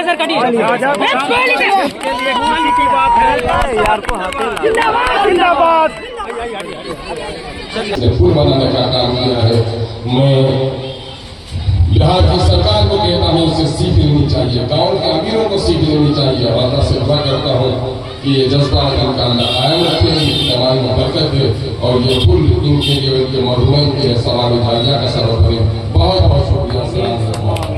Sir कटिए। पुल बनाने का काम किया है। मैं बिहार की सरकार को कहता हूँ इससे सीख लेनी चाहिए, गाँव के अमीरों को सीख लेनी चाहिए। और अल्लाह से दुआ करता हूँ कि ये जज्बा इनका कायम रखे, कमाई में बरकत दे और ये पुल इनके लिए इनके मरहुम के सवाल उठाइया का सबब बने। बहुत बहुत शुक्रिया। सलाम।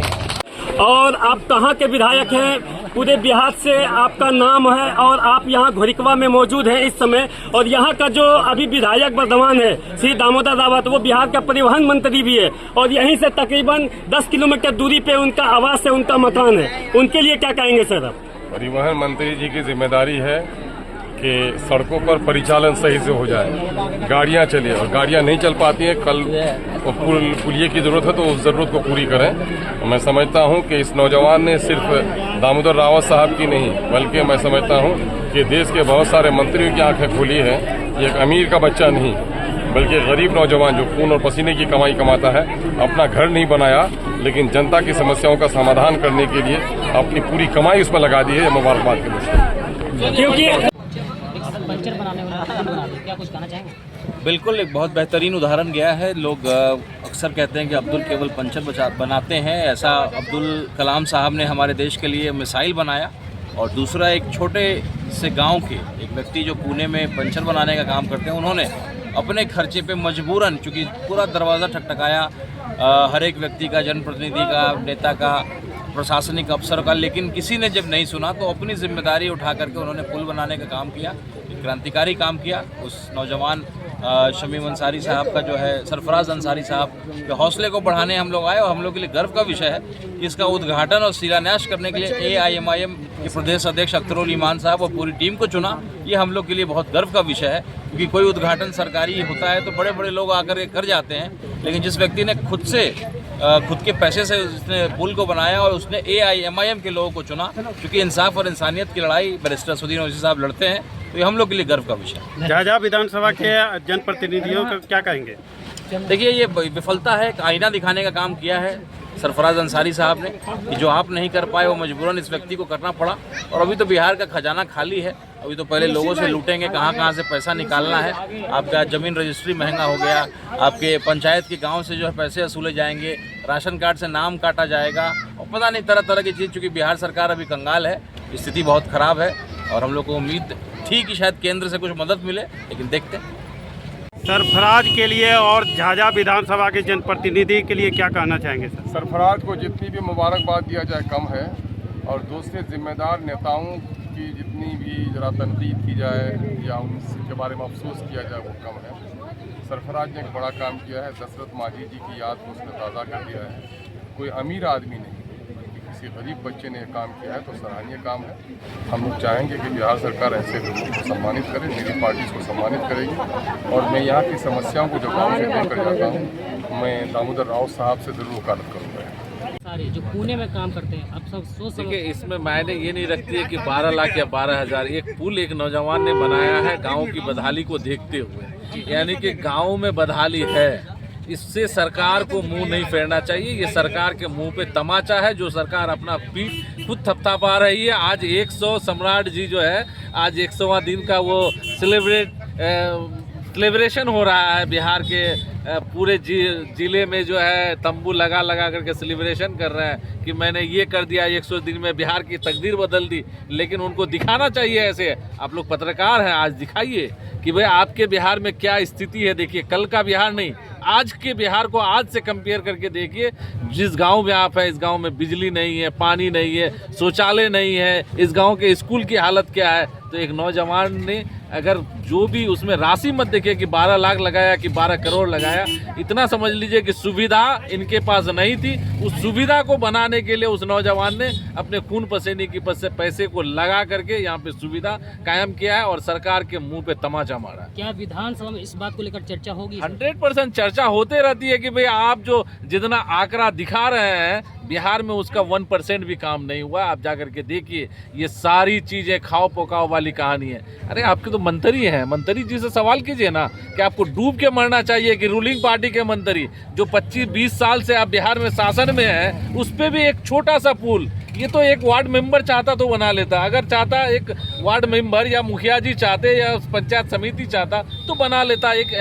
और आप कहाँ के विधायक हैं? पूरे बिहार से आपका नाम है और आप यहाँ घोरिकवा में मौजूद हैं इस समय। और यहाँ का जो अभी विधायक वर्तमान है श्री दामोदर रावत, वो बिहार का परिवहन मंत्री भी है और यहीं से तकरीबन 10 किलोमीटर दूरी पे उनका आवास है, उनका मकान है। उनके लिए क्या कहेंगे सर आप? परिवहन मंत्री जी की जिम्मेदारी है कि सड़कों पर परिचालन सही से हो जाए, गाड़ियां चले, और गाड़ियां नहीं चल पाती हैं, कल पुलिये की जरूरत है तो उस जरूरत को पूरी करें। मैं समझता हूं कि इस नौजवान ने सिर्फ दामोदर रावत साहब की नहीं, बल्कि मैं समझता हूं कि देश के बहुत सारे मंत्रियों की आंखें खुली हैं। ये एक अमीर का बच्चा नहीं, बल्कि गरीब नौजवान जो खून और पसीने की कमाई कमाता है, अपना घर नहीं बनाया लेकिन जनता की समस्याओं का समाधान करने के लिए अपनी पूरी कमाई उसमें लगा दी है। मुबारकबाद के लिए। क्योंकि पंचर बनाने वाला क्या कुछ कहना चाहेंगे? बिल्कुल, एक बहुत बेहतरीन उदाहरण गया है। लोग अक्सर कहते हैं कि अब्दुल केवल पंचर बनाते हैं, ऐसा अब्दुल कलाम साहब ने हमारे देश के लिए मिसाइल बनाया। और दूसरा, एक छोटे से गांव के एक व्यक्ति जो पुणे में पंचर बनाने का काम करते हैं, उन्होंने अपने खर्चे पे मजबूरन, चूँकि पूरा दरवाज़ा ठकठकाया हर एक व्यक्ति का, जनप्रतिनिधि का, नेता का, प्रशासनिक अफसर का, लेकिन किसी ने जब नहीं सुना तो अपनी जिम्मेदारी उठा करके उन्होंने पुल बनाने का काम किया, एक क्रांतिकारी काम किया। उस नौजवान शमीम अंसारी साहब का जो है, सरफराज अंसारी साहब के हौसले को बढ़ाने हम लोग आए और हम लोग के लिए गर्व का विषय है कि इसका उद्घाटन और शिलान्यास करने के लिए AIMIM के प्रदेश अध्यक्ष अख्तरुल ईमान साहब और पूरी टीम को चुना। ये हम लोग के लिए बहुत गर्व का विषय है, क्योंकि कोई उद्घाटन सरकारी होता है तो बड़े बड़े लोग आकर कर जाते हैं, लेकिन जिस व्यक्ति ने खुद के पैसे से उसने पुल को बनाया और उसने AIMIM के लोगों को चुना, क्योंकि इंसाफ और इंसानियत की लड़ाई बैरिस्टर सुदीन ओवैसी साहब लड़ते हैं, तो ये हम लोग के लिए गर्व का विषय है। झाझा विधानसभा के जनप्रतिनिधियों को क्या कहेंगे? देखिए, ये विफलता है, एक आईना दिखाने का काम किया है सरफराज अंसारी साहब ने, कि जो आप नहीं कर पाए वो मजबूरन इस व्यक्ति को करना पड़ा। और अभी तो बिहार का खजाना खाली है, अभी तो पहले लोगों से लूटेंगे, कहाँ से पैसा निकालना है। आपका ज़मीन रजिस्ट्री महंगा हो गया, आपके पंचायत के गांव से जो है पैसे वसूले जाएंगे, राशन कार्ड से नाम काटा जाएगा, और पता नहीं तरह तरह की चीज़। चूँकि बिहार सरकार अभी कंगाल है, स्थिति बहुत ख़राब है, और हम लोग को उम्मीद थी कि शायद केंद्र से कुछ मदद मिले, लेकिन देखते हैं। सरफराज के लिए और झाझा विधानसभा के जनप्रतिनिधि के लिए क्या कहना चाहेंगे सर? सरफराज को जितनी भी मुबारकबाद दिया जाए कम है, और दूसरे जिम्मेदार नेताओं की जितनी भी जरा तनकीद की जाए या उनके बारे में अफसोस किया जाए वो कम है। सरफराज ने एक बड़ा काम किया है, दशरथ माझी जी की याद को उसने ताज़ा कर दिया है। कोई अमीर आदमी नहीं, किसी गरीब बच्चे ने काम किया है, तो सराहनीय काम है। हम लोग चाहेंगे कि बिहार सरकार ऐसे लोगों को सम्मानित करे, मेरी पार्टी इसको सम्मानित करेगी। और मैं यहाँ की समस्याओं को जो गाँव से लेकर जाता हूँ, मैं दामोदर रावत साहब से ज़रूर वकालत करूँगा। सारे जो पुणे में काम करते हैं, अब सब सोच देखिए, इसमें मायने ये नहीं रखती है कि 12 लाख या 12,000। एक पुल एक नौजवान ने बनाया है गाँव की बदहाली को देखते हुए, यानी कि गाँव में बदहाली है, इससे सरकार को मुंह नहीं फेरना चाहिए। ये सरकार के मुंह पे तमाचा है, जो सरकार अपना पीठ खुद थपथपा रही है। आज 100 सम्राट जी जो है, आज 100वां दिन का वो सेलिब्रेशन हो रहा है बिहार के पूरे जिले में, जो है तंबू लगा करके सेलिब्रेशन कर रहे हैं कि मैंने ये कर दिया, 100 दिन में बिहार की तकदीर बदल दी। लेकिन उनको दिखाना चाहिए, ऐसे आप लोग पत्रकार हैं, आज दिखाइए कि भाई आपके बिहार में क्या स्थिति है। देखिए, कल का बिहार नहीं, आज के बिहार को आज से कंपेयर करके देखिए। जिस गांव में आप हैं, इस गांव में बिजली नहीं है, पानी नहीं है, शौचालय नहीं है, इस गांव के स्कूल की हालत क्या है। तो एक नौजवान ने अगर जो भी उसमें राशि मत देखिए कि 12 लाख लगाया कि 12 करोड़ लगाया, इतना समझ लीजिए कि सुविधा इनके पास नहीं थी। उस सुविधा को बनाने के लिए उस नौजवान ने अपने खून पसीने की पैसे को लगा करके यहाँ पे सुविधा कायम किया है और सरकार के मुंह पे तमाचा मारा। क्या विधानसभा में इस बात को लेकर चर्चा होगी? 100% चर्चा होते रहती है कि भाई आप जो जितना आंकड़ा दिखा रहे हैं, बिहार में उसका 1% भी काम नहीं हुआ। आप जाकर के देखिए, ये सारी चीजें खाओ पकाओ वाली कहानी है। अरे आपके तो मंत्री हैं, मंत्री जी से सवाल कीजिए ना कि आपको डूब के मरना चाहिए कि रूलिंग पार्टी के मंत्री जो 25-20 साल से आप बिहार में शासन में हैं, उस पर भी एक छोटा सा पुल ये तो एक वार्ड मेंबर चाहता तो बना लेता, अगर चाहता एक वार्ड मेंबर या मुखिया जी चाहते या पंचायत समिति चाहता तो बना लेता। एक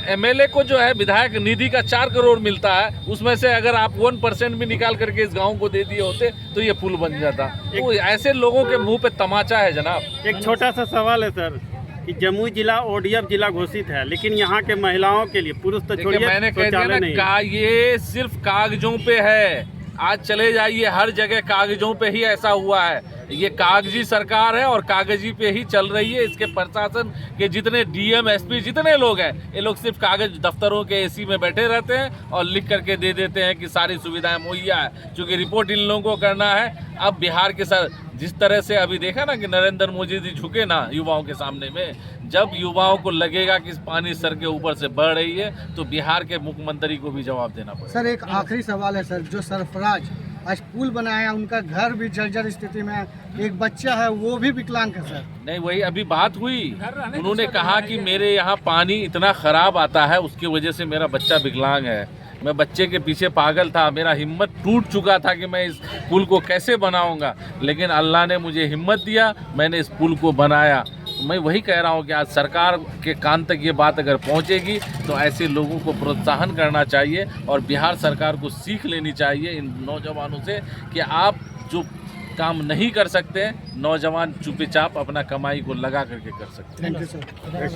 एमएलए को जो है विधायक निधि का 4 करोड़ मिलता है, उसमें से अगर आप 1% भी निकाल करके इस गांव को दे दिए होते तो ये पुल बन जाता। तो ऐसे लोगों के मुंह पे तमाचा है जनाब। एक छोटा सा सवाल है सर कि जमुई जिला ओडीएफ जिला घोषित है, लेकिन यहाँ के महिलाओं के लिए, पुरुष तो छोड़िए, मैंने कह दिया ना, ये सिर्फ कागजों पे है। आज चले जाइए हर जगह कागजों पे ही ऐसा हुआ है। ये कागजी सरकार है और कागजी पे ही चल रही है। इसके प्रशासन के जितने डीएम एसपी जितने लोग हैं, ये लोग सिर्फ कागज दफ्तरों के एसी में बैठे रहते हैं और लिख करके दे देते हैं कि सारी सुविधाएं मुहैया है, क्योंकि रिपोर्ट इन लोगों को करना है। अब बिहार के सर जिस तरह से अभी देखा ना कि नरेंद्र मोदी जी झुके ना युवाओं के सामने में, जब युवाओं को लगेगा कि पानी सर के ऊपर से बढ़ रही है तो बिहार के मुख्यमंत्री को भी जवाब देना पड़ेगा। सर एक आखिरी सवाल है सर, जो सरफराज आज पुल बनाया उनका घर भी जर्जर स्थिति में है, एक बच्चा है वो भी विकलांग है सर। नहीं, वही अभी बात हुई, उन्होंने कहा कि मेरे यहाँ पानी इतना खराब आता है उसकी वजह से मेरा बच्चा विकलांग है। मैं बच्चे के पीछे पागल था, मेरा हिम्मत टूट चुका था कि मैं इस पुल को कैसे बनाऊंगा, लेकिन अल्लाह ने मुझे हिम्मत दिया, मैंने इस पुल को बनाया। मैं वही कह रहा हूँ कि आज सरकार के कान तक ये बात अगर पहुँचेगी तो ऐसे लोगों को प्रोत्साहन करना चाहिए और बिहार सरकार को सीख लेनी चाहिए इन नौजवानों से कि आप जो काम नहीं कर सकते, नौजवान चुपचाप अपना कमाई को लगा करके कर सकते हैं। Thank you sir.